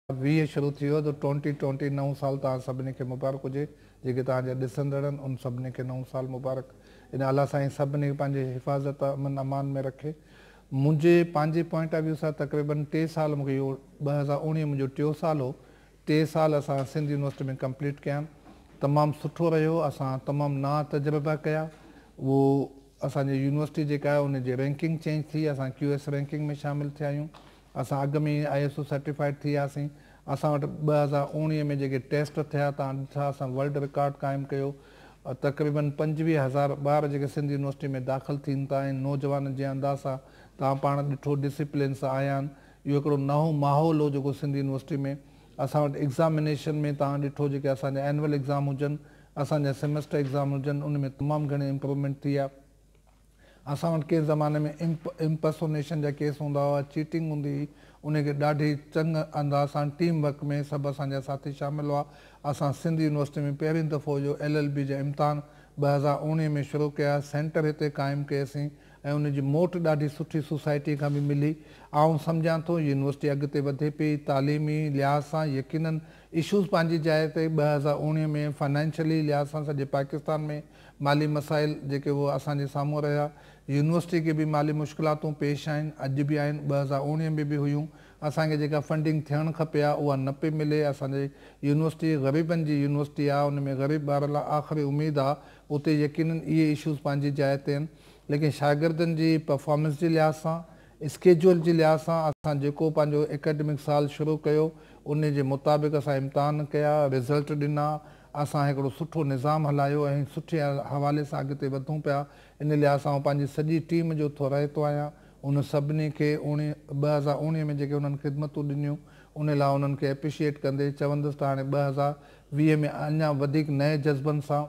20 शुरू थी वियो त 2020 9 साल तव्हां सभिनी खे मुबारक हुजे जेके तव्हांजा ॾिसंदड़ आहिनि उन सभिनी खे 9 साल मुबारक। इन अलाह साईं सभिनी खे पंहिंजे हिफ़ाज़त अमन अमान में रखे। मुंहिंजे पंहिंजे पॉइंट ऑफ व्यू सां तक़रीबन 3 साल मूंखे इहो 2019 मुंहिंजो 3 साल हो। 3 साल असां सिंध यूनिवर्सिटी में कंप्लीट कया। तमामु सुठो रहियो। असां तमामु नवां तजुर्बा कया। उहो असांजी यूनिवर्सिटी जेका आहे उनजी रैंकिंग चेंज थी। असां QS रैंकिंग में शामिलु थिया आहियूं। असां अॻु में ISO सर्टिफाइड थी वियासीं। असां वटि 2019 में जेके टेस्ट थिया तव्हां ॾिठा, असां वर्ल्ड रिकॉर्ड क़ाइमु कयो। तक़रीबन 25,000 ॿार जेके सिंध यूनिवर्सिटी में दाख़िलु थींदा था आहिनि, नौजवान जे अंदाज़ सां तव्हां पाण ॾिठो डिसिप्लिन सां आया आहिनि। इहो हिकिड़ो नओं माहौल हो जेको सिंध यूनिवर्सिटी में। असां वटि एग्ज़ामिनेशन में तव्हां ॾिठो जेके असांजा एनुअल एग्ज़ाम हुजनि, असांजा सेमेस्टर एग्ज़ाम हुजनि, उन में तमामु घणी इम्प्रूवमेंट थी आहे। असां वटि कंहिं ज़माने में इम्पर्सोनेशन जा केस हूंदा हुआ, चीटिंग हूंदी हुई, उनखे ॾाढी चङे अंदाज़ सां टीम वर्क में सभु असांजा साथी शामिलु हुआ। असां सिंध यूनिवर्सिटी में पहिरीं दफ़ो जो LLB जा इम्तिहान 2019 में शुरू कया, सेंटर हिते क़ाइमु कयोसीं ऐं उनजी मोट ॾाढी सुठी सोसाइटी खां बि मिली। आउं सम्झां थो यूनिवर्सिटी अॻिते वधे पई तालीमी लिहाज़ सां। यकीनन इशूज़ पंहिंजी जाइ ते 2019 में फाइनेंशियली लिहाज़ सां सॼे पाकिस्तान में माली मसाइल जेके उहे असांजे साम्हूं रहिया। यूनिवर्सिटी खे बि माली मुश्किलातूं पेश आहिनि, अॼु बि आहिनि, 2019 में बि हुयूं। असांखे जेका फंडिंग थियणु खपे आहे उहा न पई मिले। असांजे यूनिवर्सिटी ग़रीबनि जी यूनिवर्सिटी आहे, उन में ग़रीब ॿार लाइ आख़िरी उमेदु आहे। उते यकीनन इहे इशूज़ पंहिंजी जाइ ते आहिनि। लेकिन शागिर्दनि जी परफॉर्मेंस जे लिहाज़ सां, स्केड्यूल जे लिहाज़ सां असां जेको पंहिंजो एकेडमिक साल शुरू कयो उन जे मुताबिक़ असां इम्तिहान कया, रिज़ल्ट ॾिना, असां हिकिड़ो सुठो निज़ाम हलायो ऐं सुठे हवाले सां अॻिते वधूं पिया। इन लिहाज़ सां पंहिंजी सॼी टीम जो थोराइतो आहियां। उन सभिनी खे 2019 में जेके उन्हनि ख़िदमतूं ॾिनियूं उन लाइ उन्हनि खे एप्रिशिएट कंदे चवंदुसि त हाणे 2020 में अञा वधीक नए जज़्बनि सां,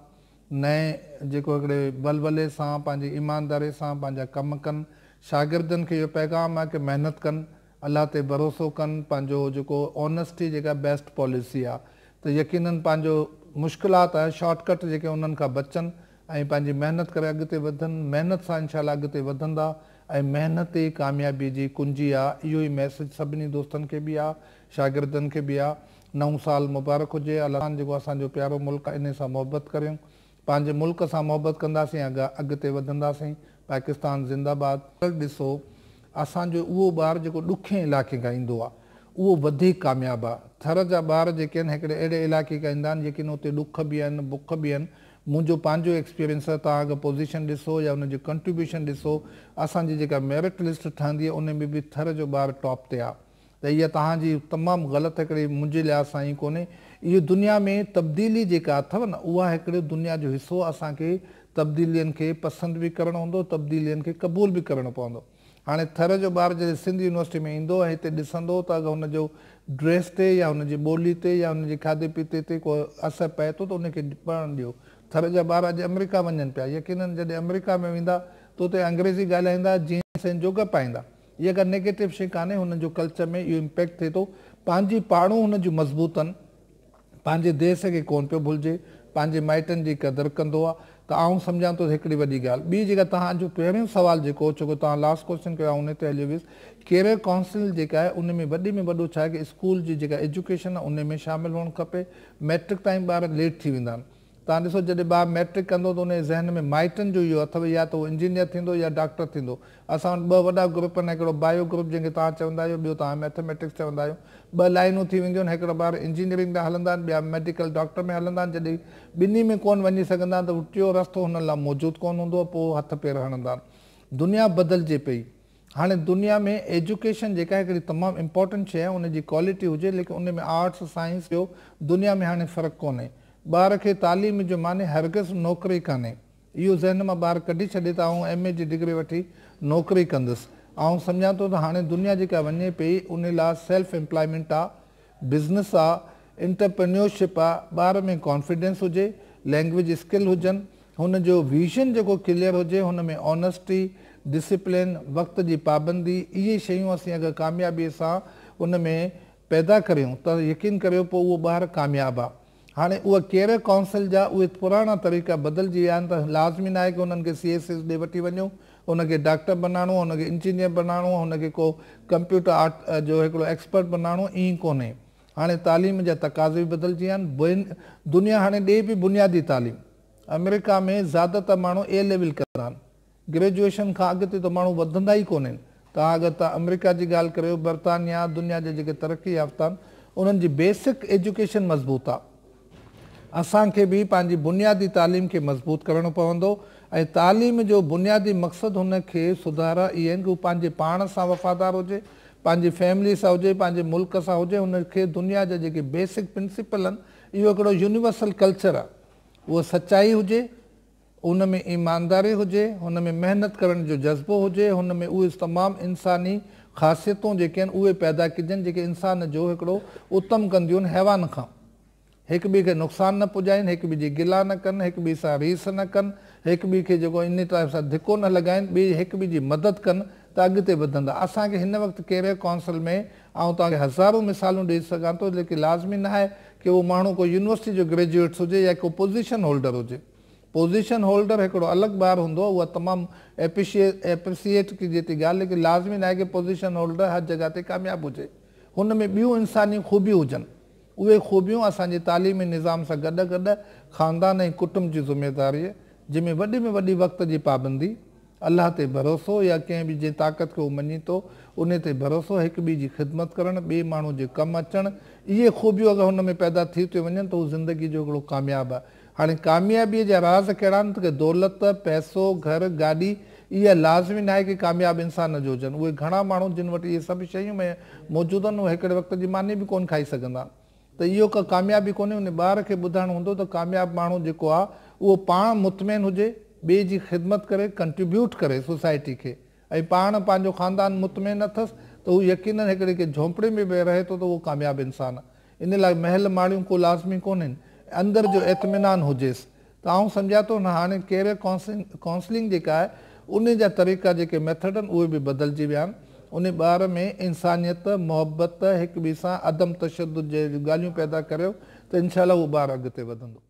नए जेको हिकिड़े वलवले सां, पंहिंजी ईमानदारी सां पंहिंजा कमु कनि। शागिर्दनि खे इहो पैगाम आहे की महिनत कनि, अलाह ते भरोसो कनि, पंहिंजो जेको ऑनेस्टी जेका बेस्ट पॉलिसी आहे, त यकीनन पंहिंजो मुश्किलात आहे शॉर्टकट जेके उन्हनि खां बचनि ऐं पंहिंजी महिनत करे अॻिते वधनि। महिनत सां इंशाअल्लाह अॻिते वधंदा ऐं महिनत ई कामयाबी जी कुंजी आहे। इहो ई मैसेज सभिनी दोस्तनि खे बि आहे, शागिर्दनि खे बि आहे। 9 साल मुबारक हुजे। अलाह जेको असांजो प्यारो मुल्क आहे इन सां मोहबत करियूं, पंहिंजे मुल्क सां मोहबत कंदासीं, अॻिते वधंदासीं। पाकिस्तान ज़िंदाबाद। ॾिसो असांजो उहो ॿारु जेको ॾुखे इलाइक़े खां ईंदो आहे उहो वधीक कामयाबु आहे। थर जा ॿार जेके आहिनि हिकिड़े अहिड़े इलाइक़े खां ईंदा आहिनि जेके उते ॾुख बि आहिनि, बुख बि आहिनि। मुंहिंजो पंहिंजो एक्सपीरियंस आहे। तव्हां अगरि पोज़ीशन ॾिसो या उनजो कंट्रीब्यूशन ॾिसो, असांजी जेका मेरिट लिस्ट ठहंदी आहे उन में बि थर जो ॿारु टॉप ते आहे। त इहा तव्हांजी तमामु ग़लति हिकिड़ी मुंहिंजे लिहाज़ सां ई कोन्हे। इहो दुनिया में तब्दीली जेका अथव न, उहा हिकिड़े दुनिया जो हिसो। असांखे तब्दीलियुनि खे पसंदि बि करणो हूंदो, तब्दीलियुनि खे क़बूल बि करणो पवंदो। हाणे थर जो ॿारु जॾहिं सिंध यूनिवर्सिटी में ईंदो ऐं हिते ॾिसंदो त अगरि हुनजो ड्रेस ते या हुनजी ॿोली ते या हुनजे खाधे पीते ते को असरु पए थो त उनखे पढ़णु ॾियो। थर जा ॿार अॼु अमेरिका वञनि पिया। यकीननि जॾहिं अमेरिका में वेंदा त उते अंग्रेज़ी ॻाल्हाईंदा, जींस ऐं जोग पाईंदा। इहा का नेगेटिव शइ कान्हे। हुनजो कल्चर में इहो इम्पैक्ट थिए थो। पंहिंजी पाणू हुन जूं मज़बूत आहिनि, पंहिंजे देश खे कोन पियो भुलिजे, पंहिंजे माइटनि जी क़दुरु कंदो आहे। त आउं सम्झां थो हिकिड़ी वॾी ॻाल्हि ॿी जेका तव्हांजो पहिरियों सुवालु जेको छोकी तव्हां लास्ट क्वेश्चन कयो आहे उन ते हलियो वियुसि। कैरियर काउंसिल जेका आहे उन में वॾे में वॾो छा आहे की स्कूल जी जेका एजुकेशन आहे उन में शामिलु हुअणु खपे। मैट्रिक ताईं ॿार लेट थी वेंदा आहिनि। तव्हां ॾिसो जॾहिं ॿारु मैट्रिक कंदो त उन जे ज़हन में माइटनि जो इहो अथव या त उहो इंजीनियर थींदो या डॉक्टर थींदो। असां वटि 2 वॾा ग्रुप आहिनि, हिकिड़ो बायो ग्रुप जंहिंखे तव्हां चवंदा आहियो, ॿियो तव्हां मैथमेटिक्स चवंदा आहियो। 2 लाइनूं थी वेंदियूं आहिनि, हिकिड़ा ॿार इंजीनियरिंग में हलंदा आहिनि, ॿिया मेडिकल डॉक्टर में हलंदा आहिनि। जॾहिं ॿिन्ही में कोन वञी सघंदा त टियों रस्तो हुन लाइ मौजूदु कोन हूंदो, पोइ हथ पेर हणंदा आहिनि। दुनिया बदिलजे पई। हाणे दुनिया में एजुकेशन जेका हिकिड़ी तमामु इम्पोर्टेंट शइ आहे, उनजी क्वालिटी हुजे, लेकिन उन में आर्ट्स साइंस जो दुनिया में हाणे फ़र्क़ु कोन्हे। ॿार खे तालीम जो माने हरगिज़ नौकिरी कान्हे। इहो ज़हन मां ॿारु कढी छॾे त आउं MA जी डिग्री वठी नौकिरी कंदुसि। आउं सम्झां थो त हाणे दुनिया जेका वञे पई उन लाइ सेल्फ एम्प्लॉयमेंट आहे, बिज़नेस आहे, एंटरप्रेन्योरशिप आहे। ॿार में कॉन्फिडेंस हुजे, लैंग्वेज स्किल हुजनि, हुनजो विज़न जेको क्लियर हुजे, हुन में ऑनेस्टी, डिसिप्लिन, वक़्त जी पाबंदी, इहे शयूं असीं अगरि कामयाबीअ सां उन में पैदा करियूं त यकीन करियो पोइ उहो ॿारु कामयाबु आहे। हाणे उहा कैरियर काउंसिल जा उहे पुराणा तरीक़ा बदिलजी विया आहिनि त लाज़मी न आहे की उन्हनि खे CSS ॾे वठी वञो, हुनखे डॉक्टर बनाइणो, हुनखे इंजीनियर बनाइणो, हुनखे को कंप्यूटर आर्ट जो हिकिड़ो एक्सपर्ट बनाइणो, ईअं कोन्हे। हाणे तालीम जा तक़ाज़े बि बदिलजी विया आहिनि। दुनिया हाणे ॾे बि बुनियादी तालीम। अमेरिका में ज़्यादातर माण्हू ए लेवल कंदा आहिनि, ग्रेजुएशन खां अॻिते त माण्हू वधंदा ई कोन्हनि। तव्हां अगरि तव्हां अमेरिका जी ॻाल्हि करियो, बर्तानिया, दुनिया जे जेके तरक़ी याफ़्ता आहिनि उन्हनि जी बेसिक एजुकेशन मज़बूत आहे। असांखे बि पंहिंजी बुनियादी तालीम खे मज़बूत करणो पवंदो ऐं तालीम जो बुनियादी मक़सदु हुनखे सुधारा इहे आहिनि कि हू पंहिंजे पाण सां वफ़ादार हुजे, पंहिंजी फैमिली सां हुजे, पंहिंजे मुल्क सां हुजे। हुनखे दुनिया जा जेके बेसिक प्रिंसिपल आहिनि, इहो हिकिड़ो यूनिवर्सल कल्चर आहे। उहा सचाई हुजे, उन में ईमानदारी हुजे, हुन में महिनत करण जो जज़्बो हुजे, हुन में उहे तमामु इंसानी ख़ासियतूं जेके आहिनि उहे पैदा कजनि जेके इंसान जो हिकिड़ो उत्तम कंदियूं आहिनि हैवान खां। हिक ॿिए खे नुक़सानु न पुॼाइनि, हिक ॿिए जी गिला न कनि, हिक ॿिए सां रीस न कनि, हिक ॿिए खे जेको इन तरह सां धिको न लॻाइनि, ॿिए हिक ॿिए जी मदद कनि त अॻिते वधंदा। असांखे हिन वक़्तु कैरियर काउंसिल में ऐं तव्हांखे हज़ारों मिसालूं ॾेई सघां थो, लेकिन लाज़मी न आहे की उहो माण्हू को यूनिवर्सिटी जो ग्रेजुएट्स हुजे या को पोज़ीशन होल्डर हुजे। पोज़ीशन होल्डर हिकिड़ो अलॻि ॿारु हूंदो आहे, उहा तमामु एप्रिसिएट कजे थी ॻाल्हि, लेकिन लाज़मी न आहे की पोज़ीशन होल्डर हर जॻह ते कामयाबु हुजे। हुन में ॿियूं इंसानी ख़ूबियूं हुजनि। उहे ख़ूबियूं असांजे तालीमी निज़ाम सां गॾु गॾु ख़ानदान ऐं कुटुंब जी ज़िमेदारी, जंहिंमें वॾे में वॾी वक़्त जी पाबंदी, अलाह ते भरोसो या कंहिं बि जंहिं ताक़त खे उहो मञी थो उन ते भरोसो, हिक ॿिए जी ख़िदमत करणु, ॿिए माण्हू जे कमु अचणु, इहे ख़ूबियूं अगरि हुन में पैदा थी थियूं वञनि त उहो ज़िंदगी जो हिकिड़ो कामयाबु आहे। हाणे कामयाबीअ जा राज़ कहिड़ा आहिनि त दौलत, पैसो, घर, गाॾी, इहा लाज़मी न आहे की कामयाबु इंसान जो हुजनि। उहे घणा माण्हू जिन वटि इहे सभु शयूं में मौजूदु आहिनि, उहे हिकिड़े वक़्त जी मानी बि कोन खाई सघंदा। त इहो का कामयाबी कोन्हे। उन ॿार खे ॿुधाइणो हूंदो त कामयाबु माण्हू जेको आहे उहो पाण मुतमइन हुजे, ॿिए जी ख़िदमत करे, कंट्रीब्यूट करे सोसाइटी खे, ऐं पाण पंहिंजो ख़ानदान मुतमइन अथसि त उहो यकीननि हिकिड़े के झोंपड़े में बि रहे थो त उहो कामयाबु इंसानु आहे। इन लाइ महल माड़ियूं को लाज़मी कोन्हनि, अंदरि जो इत्मिनान हुजेसि। त आउं सम्झा थो न हाणे कैरियर काउंसलिंग जेका आहे उन जा तरीक़ा जेके मेथड आहिनि उहे बि बदिलजी विया आहिनि। उन ॿार में इंसानियत, मोहबत, हिक ॿिए सां अदम तशदुद जे ॻाल्हियूं पैदा करियो त इनशा अल्लाह उहो ॿारु अॻिते वधंदो।